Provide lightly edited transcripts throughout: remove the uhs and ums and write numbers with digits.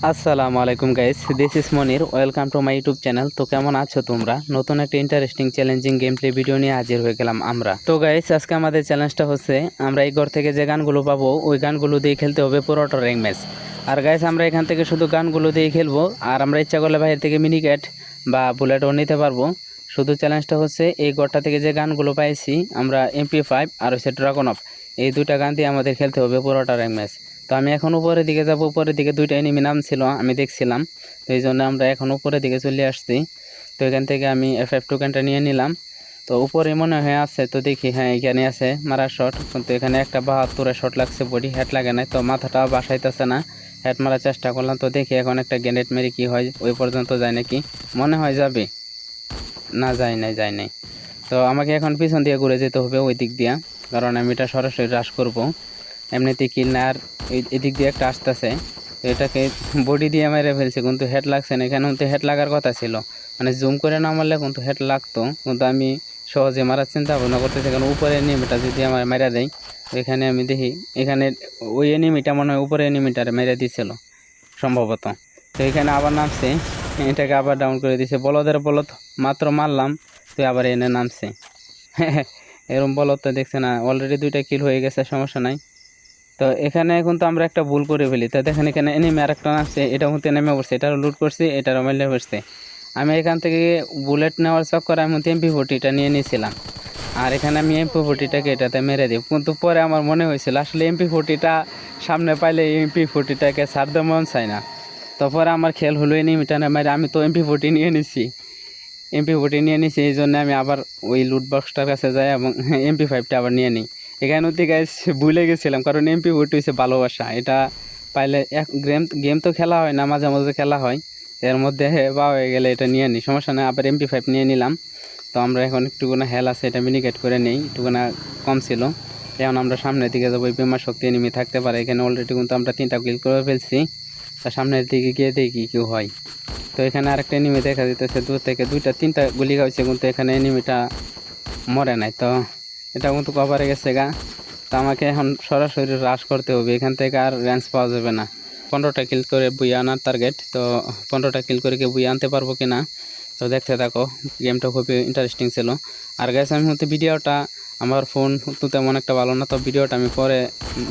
আসসালামু আলাইকুম guys, this is Monir. Welcome to my YouTube channel. তো কেমন আছো তোমরা? নতুন একটা interesting challenging game play video নিয়ে হাজির হয়ে গেলাম আমরা। তো গাইস, আজকে আমাদের চ্যালেঞ্জটা হচ্ছে আমরা এই ঘর থেকে যে গানগুলো পাবো ওই গানগুলো দিয়ে খেলতে হবে পুরোটা র্যাঙ্ক ম্যাচ। আর গাইস, আমরা এখান থেকে শুধু গানগুলো দিয়ে খেলবো, আর আমরা ইচ্ছা করলে বাইরে থেকে মিনি ক্যাট বা বুলেটও নিতে পারবো। শুধু চ্যালেঞ্জটা হচ্ছে এই ঘরটা থেকে যে গানগুলো পাইছি আমরা MP5 আর হচ্ছে ড্রাগন অফ, এই দুইটা গান দিয়ে আমাদের খেলতে হবে পুরোটা র্যাঙ্ক ম্যাচ। তো আমি এখন উপরের দিকে যাব, উপরের দিকে দুইটা এনিমি নাম ছিল আমি দেখছিলাম, তো এই জন্য আমরা এখন উপরের দিকে চলে আসছি। তো এখান থেকে আমি FF টোকেনটা নিয়ে নিলাম। তো উপরে মনে হয় আছে, তো দেখি, হ্যাঁ এখানে আছে মারার শট, কিন্তু এখানে একটা 72-এর শট লাগছে, বডি হেড লাগে নাই, তো মাথাটাও বাসাইতেছে না। হেড মারার চেষ্টা করলাম, তো দেখি এখন একটা গ্রেনেড মেরে কি হয়, ওই পর্যন্ত যায় নাকি, মনে হয় যাবে, না যায় নাই। তো আমাকে এখন পিছন দিয়ে ঘুরে যেতে হবে ওই দিক দিয়া, কারণ আমি এটা সরাসরি রাশ করব, এমনিতে কিল না। আর এদিক দিয়ে একটা আসতেছে, তো এটাকে বডি দিয়ে মেরে ফেলছে, কিন্তু হেড লাগছে না। এখানে কিন্তু হেড লাগার কথা ছিল, মানে জুম করে না মারলে কিন্তু হেড লাগতো, কিন্তু আমি সহজে মারার চিন্তা ভাবনা করতেছি, কারণ উপরে এনিমিটা যদি আমার মেরা দেয়, তো এখানে আমি দেখি এখানে ওই এনিমিটা মনে হয় উপরে এনিমিটারে মেরে দিছিল সম্ভবত। তো এখানে আবার নামছে, এটাকে আবার ডাউন করে দিছে, বলদের বলদ মাত্র মারলাম, তো আবার এনে নামছে। এরকম বলদ তো দেখছে না, অলরেডি দুইটা কিল হয়ে গেছে, সমস্যা নাই। তো এখানে কিন্তু আমরা একটা ভুল করে ফেলি, তো দেখেন এখানে এনিমি আরেকটা নামছে, এটা হতে নেমে পড়ছে, এটারও লুট করছি, এটারও মেলে পড়ছে। আমি এখান থেকে বুলেট নেওয়ার চক্করে আমি MP40টা নিয়ে নিয়েছিলাম, আর এখানে আমি MP40টাকে এটাতে মেরে দিই, কিন্তু পরে আমার মনে হয়েছিল আসলে MP40টা সামনে পাইলে MP40টাকে ছাড় দেওয়া মন চায় না। তারপরে আমার খেয়াল হলো এনিমিটা না মেরে আমি তো MP40 নিয়ে নিছি, এই জন্য আমি আবার ওই লুট বক্সটার কাছে যাই এবং MP5টা আবার নিয়ে নিই। এখানে হতে গাইস ভুলে গেছিলাম, কারণ MP40 হচ্ছে ভালোবাসা, এটা পাইলে এক গেম তো খেলা হয় না, মাঝে মাঝে খেলা হয়, এর মধ্যে পাওয়া হয়ে গেলে এটা নিয়ে নিই, সমস্যা নেই। আবার MP5 নিয়ে নিলাম। তো আমরা এখন একটুকুনা হেল আছে, এটা মিনিকেট করে নেই, একটুকুনা কম ছিল। এখন আমরা সামনের দিকে যাবো, বিমার শক্তি এনিমি থাকতে পারে এখানে, অলরেডি কিন্তু আমরা 3টা কিল করে ফেলছি। তা সামনের দিকে গিয়ে দেখি কেউ হয়। তো এখানে আরেকটা এনিমি দেখা যেতেছে, দূর থেকে 2-3টা গুলি খাইছে, কিন্তু এখানে এনিমিটা মরে নাই। তো এটা কিন্তু কভারে গেছে গা। তো আমাকে এখন সরাসরি রাশ করতে হবে, এখান থেকে আর রেঞ্জ পাওয়া যাবে না। 15টা কিল করে বুয়ে আনার টার্গেট, তো 15টা কিল করে কি বুয়ে আনতে পারবো কি না, তো দেখতে থাকো। গেমটা খুবই ইন্টারেস্টিং ছিল। আর গাইস, আমি হচ্ছে ভিডিওটা, আমার ফোন তো তেমন একটা ভালো না, তো ভিডিওটা আমি পরে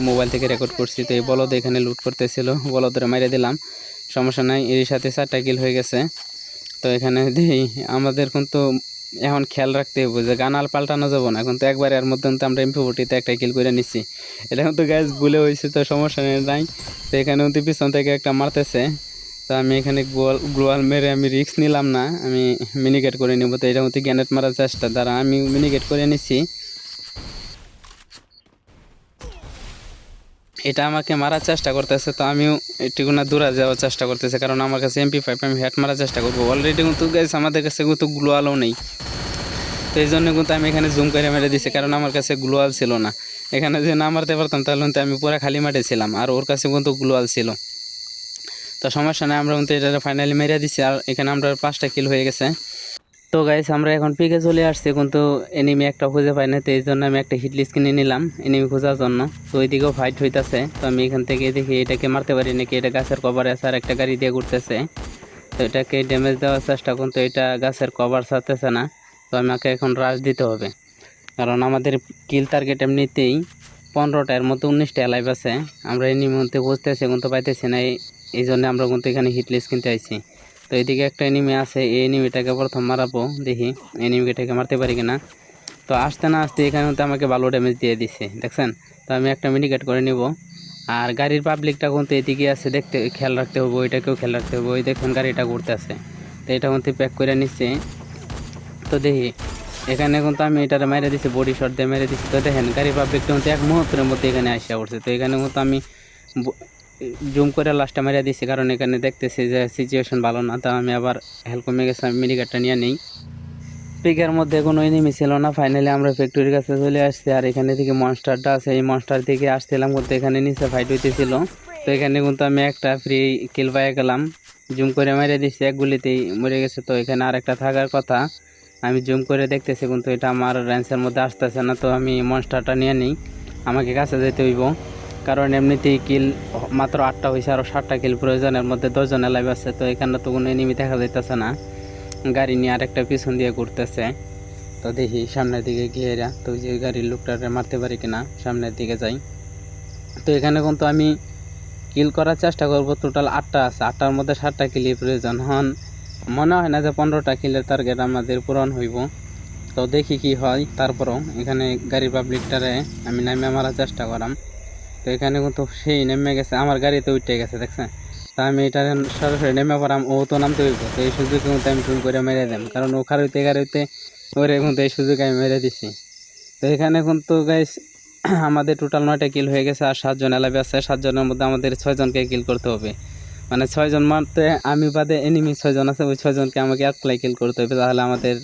মোবাইল থেকে রেকর্ড করছি। তো এই বলদ এখানে লুট করতেছিল, বলদের মেরে দিলাম, সমস্যা নাই। এর সাথে 4টা কিল হয়ে গেছে। তো এখানে দেখি আমাদের কিন্তু এখন খেয়াল রাখতে হবে যে গান আর পাল্টানো যাবো না, কিন্তু একবার এর মধ্যে কিন্তু আমরা MP40তে একটা কিল করে নিচ্ছি, এটা কিন্তু গ্যাস ভুলে হয়েছে, তো সমস্যা নাই। তো এখানে কিন্তু পিছন থেকে একটা মারতেছে, তো আমি এখানে গ্লোয়াল মেরে আমি রিস্ক নিলাম না, আমি মিনিকেট করে নিব। তো এটা হচ্ছে গ্যানেট মারার চেষ্টা, দ্বারা আমি মিনিকেট করে নিচ্ছি। এটা আমাকে মারার চেষ্টা করতেছে, তো আমিও একটুকুনা দূরে যাওয়ার চেষ্টা করতেছি, কারণ আমার কাছে MP5, আমি হেড মারার চেষ্টা করবো। অলরেডি কিন্তু গাইস আমাদের কাছে কিন্তু গ্লোয়ালও নেই, তো এই জন্য কিন্তু আমি এখানে জুম করে মেরে দিছি, কারণ আমার কাছে গ্লোয়াল ছিল না। এখানে যদি না মারতে পারতাম তাহলে কিন্তু আমি পুরো খালি মাঠে ছিলাম, আর ওর কাছে কিন্তু গ্লোয়াল ছিল। তো সমস্যা নেই, আমরা কিন্তু এটা ফাইনালি মেরে দিছি, আর এখানে আমরা 5টা কিল হয়ে গেছে। তো গাইস, আমরা এখন পিকে চলে আসছি, কিন্তু এনিমি একটা খুঁজে পাই না, তো এই জন্য আমি একটা হিটলিস্ট কিনে নিলাম এনিমি খোঁজার জন্য। তো ওইদিকেও ফাইট হইতাছে, তো আমি এখান থেকে দেখি এটাকে মারতে পারি নাকি, এটা গাছের কভারে আছে আর একটা গাড়ি দিয়ে ঘুরতেছে, তো এটাকে ড্যামেজ দেওয়ার চেষ্টা, কিন্তু এটা গাছের কভার ছাড়তেছে না। তো আমাকে এখন রাশ দিতে হবে, কারণ আমাদের কিল টার্গেট এমনিতেই 15টার মতো 19টা লাইভ আছে, আমরা এনিমি মধ্যে বুঝতেছি কিন্তু পাইতেছি না, এই জন্য আমরা কিন্তু এখানে হিটলিস্ট কিনতে আইছি। তো এদিকে একটা এনিমি আছে, এই এনিমিটাকে প্রথম মারাবো, দেখি এনিমিটাকে মারতে পারি কিনা। তো আসতে না আসতে এখানে তো আমাকে ভালো ড্যামেজ দিয়ে দিছে, দেখছেন। তো আমি একটা মিনিকেট করে নিব। আর গাড়ির পাবলিকটা কিন্তু এদিকে আছে, দেখতে খেয়াল রাখতে হবে, ওইটাকেও খেয়াল রাখতে হবে, ওই দেখুন গাড়িটা ঘুরতে আছে, তো এটা কিন্তু প্যাক করে নিচ্ছে। তো দেখি এখানে কিন্তু আমি এটার মেরে দিছি, বডি শট দিয়ে মেরে দিছি। তো দেখেন গাড়ি পাবলিকটা কিন্তু 1 মুহূর্তের মধ্যে এখানে আসা পড়ছে, তো এখানে কিন্তু আমি জুম করে লাস্টটা মেরে দিছি, কারণ এখানে দেখতেছি যে সিচুয়েশন ভালো না। তো আমি আবার হেল্প কমে গেছে, আমি মিনিকারটা নিয়ে নেই। পিকের মধ্যে কোনো এনিমি ছিল না, ফাইনালি আমরা ফ্যাক্টরির কাছে চলে আসছি। আর এখানে থেকে মনস্টারটা আছে, এই মনস্টার থেকে আসছিলাম, কিন্তু এখানে নিচে ফাইট হইতেছিল। তো এখানে কিন্তু আমি একটা ফ্রি কিল পাই গেলাম, জুম করে মেরে দিচ্ছি, এক গুলিতেই মরে গেছে। তো এখানে আর একটা থাকার কথা, আমি জুম করে দেখতেছি, কিন্তু এটা আমার রেঞ্জের মধ্যে আসতেছে না। তো আমি মনস্টারটা নিয়ে নিই, আমাকে কাছে যেতে হইব, কারণ এমনিতেই কিল মাত্র 8টা হয়েছে, আরও 7টা কিল প্রয়োজনের মধ্যে 10জন লাইভ আছে। তো এখানে তো কোনো এনিমি দেখা যাইতেছে না, গাড়ি নিয়ে আরেকটা পিছন দিয়ে ঘুরতেছে। তো দেখি সামনের দিকে গিয়ে এরা তো যে গাড়ির লোকটারে মারতে পারি কিনা, সামনের দিকে যাই। তো এখানে কিন্তু আমি কিল করার চেষ্টা করব, টোটাল 8টা আছে, 8টার মধ্যে 7টা কিলই প্রয়োজন হন। মনে হয় না যে 15টা কিলের টার্গেট আমাদের পূরণ হইব। তো দেখি কি হয়। তারপরও এখানে গাড়ি পাবলিকটারে আমি নামে মারার চেষ্টা করাম। তো এখানে কিন্তু সেই নেমে গেছে, আমার গাড়িতে উঠে গেছে দেখছেন। তা আমি এটা সরাসরি নেমে পড়াম, ও তো নামতে হইব। তো এই সুযোগে কিন্তু আমি ফোন করে মেরে দেম, কারণ ও খারুইতে গাড়িতে ওরে কিন্তু এই সুযোগে আমি মেরে দিছি। তো এখানে কিন্তু গাইস আমাদের টোটাল 9টা কিল হয়ে গেছে, আর 7জন এলাবে আছে। 7জনের মধ্যে আমাদের 6জনকে কিল করতে হবে, মানে 6জন মারতে আমি বাদে এনিমি 6জন আছে, ওই 6জনকে আমাকে একলাই কিল করতে হবে, তাহলে আমাদের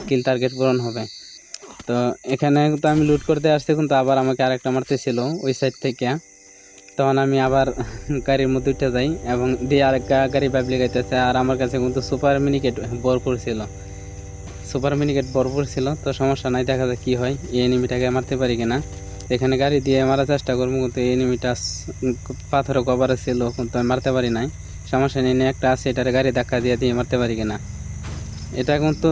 কিল টার্গেট পূরণ হবে। তো এখানে কিন্তু আমি লুট করতে আসছি, কিন্তু আবার আমাকে আরেকটা মারতেছিল ওই সাইড থেকে। তখন আমি আবার গাড়ির মধ্যে উঠে যাই এবং দিয়ে আরেকটা গাড়ি পাবলিক আইতেছে। আর আমার কাছে কিন্তু সুপার মিনিকেট ভরপুর ছিল, তো সমস্যা নাই, দেখা যায় কী হয়, এই এনিমিটাকে মারতে পারি কিনা। এখানে গাড়ি দিয়ে মারার চেষ্টা করবো, কিন্তু এই এনিমিটা পাথরের কভারে ছিল, কিন্তু আমি মারতে পারি নাই। সমস্যা নেই, একটা আছে, এটারে গাড়ি ধাক্কা দিয়ে মারতে পারি কিনা। এটা কিন্তু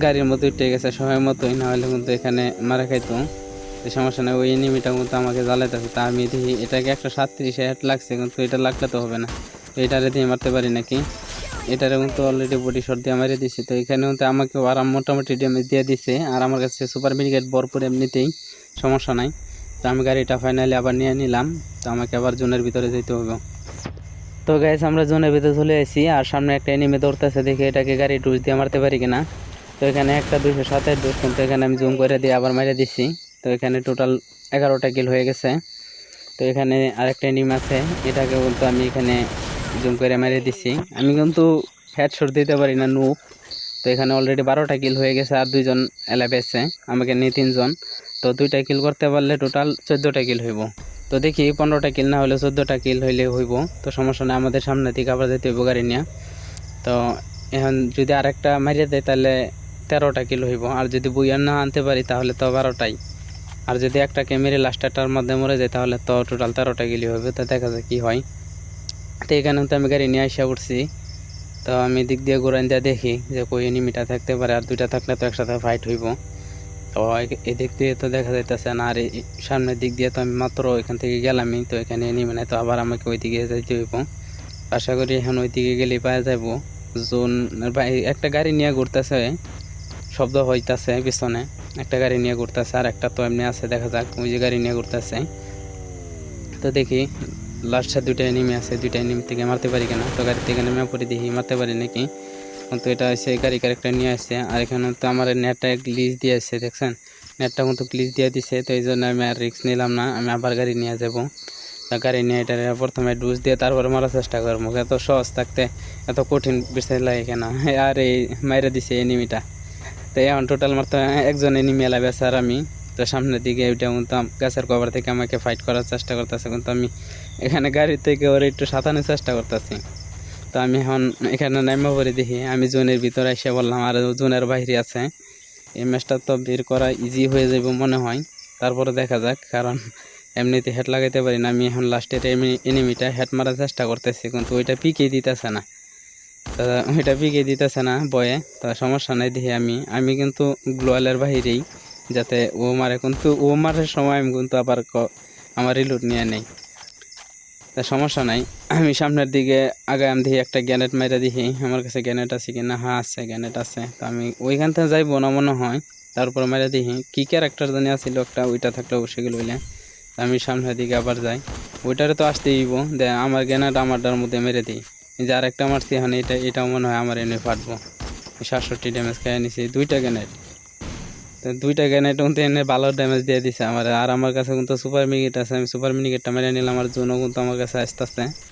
গাড়ির মধ্যে উঠে গেছে সময় মতোই, না হলে কিন্তু এখানে মারা খাইতো। সমস্যা নেই, ওই এনিমিটা কিন্তু আমাকে জ্বালাইতেছে। তা আমি দেখি এটাকে 137 হেড লাগছে, কিন্তু এটা লাগলে তো হবে না। তো এটারে দিয়ে মারতে পারি নাকি, এটারে কিন্তু অলরেডি বডি শট দিয়ে মারিয়ে দিছি। তো এখানে কিন্তু আমাকে আরাম মোটামুটি ড্যামেজ দিয়ে দিছে, আর আমার কাছে সুপার মিনিকেট ভরপুর এমনিতেই, সমস্যা নাই। তো আমি গাড়িটা ফাইনালি আবার নিয়ে নিলাম। তো আমাকে আবার জোনের ভিতরে যেতে হবে। তো গাইস আমরা জোনের ভিতরে চলে আসি, আর সামনে একটা এনিমি দৌড়তেছে, দেখে এটাকে গাড়ি ডুজ দিয়ে মারতে পারি কিনা। তো এখানে একটা 227 ডুজ, কিন্তু এখানে আমি জুম করে দিয়ে আবার মেরে দিচ্ছি। তো এখানে টোটাল 11টা কিল হয়ে গেছে। তো এখানে আরেকটা এনিমি আছে, এটাকে বলতো আমি এখানে জুম করে মেরে দিচ্ছি। আমি কিন্তু হেডশট দিতে পারি না, নুব। তো এখানে অলরেডি 12টা কিল হয়ে গেছে, আর 2জন এলাবেছে, আমাকে নিয়ে 3জন। তো 2টা কিল করতে পারলে টোটাল 14টা কিল হইব। তো দেখি 15টা কিল না হলে 14টা কিল হইলে হইব। তো সমস্যা নেই, আমাদের সামনে থেকে আবার যেতে হইব গাড়ি নিয়ে। তো এখন যদি আরেকটা মারিয়ে দেয় তাহলে 13টা কিল হইব, আর যদি বুইয়ার না আনতে পারি তাহলে তো 12টাই। আর যদি একটাকে মেরে লাস্টটার মধ্যে মরে যায় তাহলে তো টোটাল 13টা কিলই হবে। তো দেখা যায় কী হয়। তো এখানে তো আমি গাড়ি নিয়ে আসা উঠছি। তো আমি দিক দিয়ে ঘুরান দিয়ে দেখি যে কই এনিমিটা থাকতে পারে, আর 2টা থাকলে তো একসাথে ফাইট হইব। তো এই দিক দিয়ে তো দেখা যাইতেছে না, আর এই সামনের দিক দিয়ে তো আমি মাত্র এখান থেকে গেলামই। তো এখানে এনিমি নাই, তো আবার আমাকে ওই দিকে যাইতে হইব। আশা করি এখন ওই দিকে গেলেই পাওয়া যাবো জোন। একটা গাড়ি নিয়ে ঘুরতেছে, শব্দ হইতাছে পিছনে, একটা গাড়ি নিয়ে ঘুরতেছে, আর একটা তো এমনি আছে, দেখা যাক। ওই যে গাড়ি নিয়ে ঘুরতেছে, তো দেখি লাস্টে 2টা এনিমি আছে, 2টা এনিমি থেকে মারতে পারি কিনা। তো গাড়ি থেকে নেমে পড়ে দেখি মারতে পারি নাকি। কিন্তু এটা হচ্ছে গাড়ি ক্যারেক্টার নিয়ে আসছে, আর এখানে তো আমার নেটটা গ্লিচ দিয়ে আসছে, দেখছেন নেটটা কিন্তু গ্লিচ দিয়ে দিছে। তো এই জন্য আমি আর রিস্ক নিলাম না, আমি আবার গাড়ি নিয়ে যাবো। তা গাড়ি নিয়ে এটা প্রথমে ডুজ দিয়ে তারপরে মারার চেষ্টা করবো। এত সহজ থাকতে এত কঠিন বিষয় লাগে কেন। আর এই মাইরে দিছে এনিমিটা। তো এখন টোটাল মারতে একজন এনিমি এলাবে আছে, আর আমি তো সামনের দিকে ওইটা কিন্তু গাছের কভার থেকে আমাকে ফাইট করার চেষ্টা করতেছে, কিন্তু আমি এখানে গাড়ি থেকে ওর একটু সাঁতানোর চেষ্টা করতেছি। তো আমি এখন এখানে নাইমা পরে দেখি আমি জোনের ভিতরে এসে বললাম, আর জোনের বাইরে আছে। এই ম্যাচটা তো বের করা ইজি হয়ে যাবে মনে হয়, তারপরে দেখা যাক, কারণ এমনিতে হেড লাগাইতে পারি না। আমি এখন লাস্টের এনিমিটা হেড মারার চেষ্টা করতেছি, কিন্তু ওইটা পিকে দিতেছে না। তা ওইটা পিকে দিতেছে না বয়ে। তা সমস্যা নাই, দেখি আমি কিন্তু গ্লোয়ালের বাহিরেই, যাতে ও মারে, কিন্তু ও মারার সময় আমি কিন্তু আবার আমার রিলোড নিয়ে নেই। তা সমস্যা নাই, আমি সামনের দিকে আগে আমি দেখি একটা গ্যানেট মেরে দেখি আমার কাছে গ্যানেট আছে কিনা। হ্যাঁ আছে, গ্যানেট আছে। তো আমি ওইখান থেকে যাইবো না মনে হয়, তারপর মেরে দেখি কী ক্যারেক্টার জানি আসছিল একটা, ওইটা থাকলে অবশ্যই গেলে বলে। আমি সামনের দিকে আবার যাই, ওইটারে তো আসতেই দিব, দে আমার গ্যানেট আমারটার মধ্যে মেরে দিই। যে আরেকটা মারছি এখন, এটাও মনে হয় আমার এনে ফাটবো। 67 ড্যামেজ খেয়ে নিছি 2টা গ্যানেট। তো 2টা গ্যানেট কিন্তু এনে ভালো ড্যামেজ দিয়ে দিছে আমার। আর আমার কাছে কিন্তু সুপার মিনিকেট আছে, আমি সুপার মিনিকেটটা মেরে নিলাম। আমার জন্য কিন্তু আমার কাছে আসতেছে।